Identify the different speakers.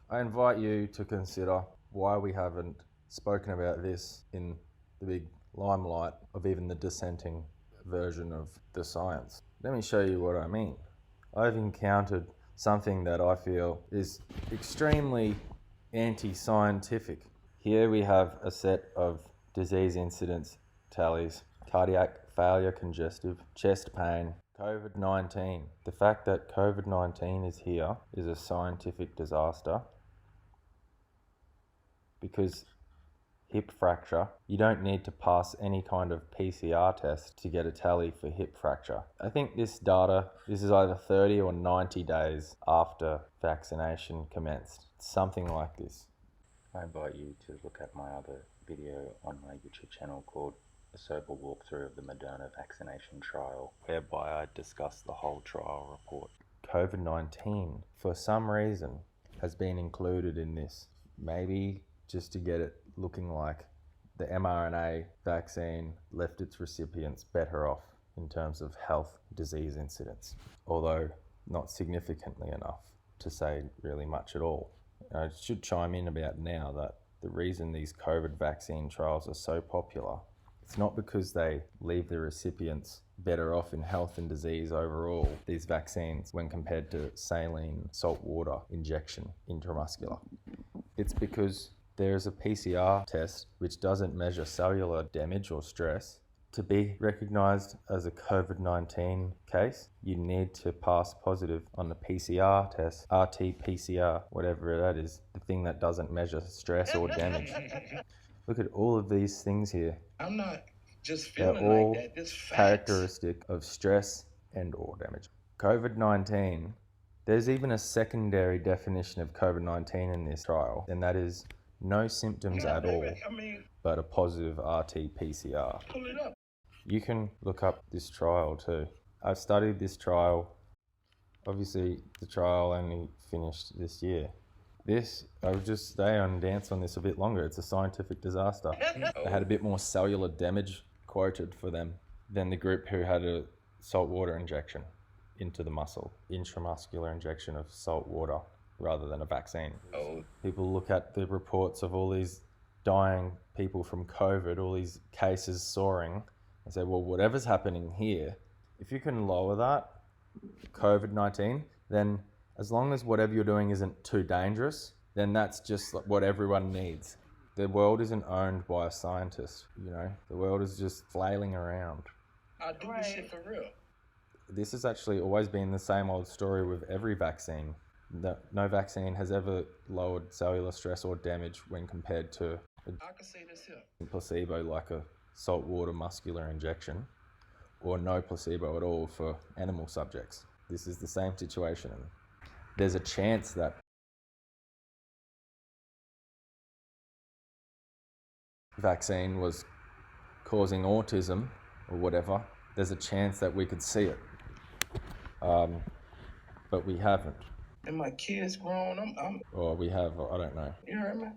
Speaker 1: I invite you to consider why we haven't spoken about this in the big limelight of even the dissenting version of the science. Let me show you what I mean. I've encountered something that I feel is extremely anti-scientific. Here we have a set of disease incidence tallies: cardiac failure, congestive, chest pain, COVID-19. The fact that COVID-19 is here is a scientific disaster, because hip fracture, you don't need to pass any kind of PCR test to get a tally for hip fracture. I think this data, this is either 30 or 90 days after vaccination commenced. Something like this.
Speaker 2: I invite you to look at my other video on my YouTube channel called A Sober Walkthrough of the Moderna Vaccination Trial, whereby I discuss the whole trial report.
Speaker 1: COVID-19, for some reason, has been included in this. Maybe just to get it looking like the mRNA vaccine left its recipients better off in terms of health disease incidence, although not significantly enough to say really much at all. I should chime in about now that the reason these COVID vaccine trials are so popular, it's not because they leave the recipients better off in health and disease overall, these vaccines, when compared to saline salt water injection intramuscular. It's because there's a PCR test which doesn't measure cellular damage or stress. To be recognised as a COVID-19 case, you need to pass positive on the PCR test, RT-PCR, whatever that is, the thing that doesn't measure stress or damage. Look at all of these things here.
Speaker 3: I'm not just
Speaker 1: They're
Speaker 3: feeling
Speaker 1: all
Speaker 3: like that. This facts.
Speaker 1: characteristic of stress and or damage. COVID-19, there's even a secondary definition of COVID-19 in this trial, and that is no symptoms at all, but a positive RT-PCR.
Speaker 3: Pull it up.
Speaker 1: You can look up this trial too. I've studied this trial. Obviously, the trial only finished this year. I would just stay on dance on this a bit longer. It's a scientific disaster. They had a bit more cellular damage quoted for them than the group who had a salt water injection into the muscle, intramuscular injection of salt water rather than a vaccine. People look at the reports of all these dying people from COVID, all these cases soaring, and say, well, whatever's happening here, if you can lower that, COVID-19, then as long as whatever you're doing isn't too dangerous, then that's just what everyone needs. The world isn't owned by a scientist, you know? The world is just flailing around.
Speaker 3: I do this shit for real.
Speaker 1: This has actually always been the same old story with every vaccine. No vaccine has ever lowered cellular stress or damage when compared to
Speaker 3: I can say this here.
Speaker 1: placebo, like a saltwater muscular injection, or no placebo at all for animal subjects. This is the same situation. There's a chance that vaccine was causing autism or whatever. There's a chance that we could see it, but we haven't.
Speaker 3: And my kids grown.
Speaker 1: Or we have, I don't know.
Speaker 3: You heard me?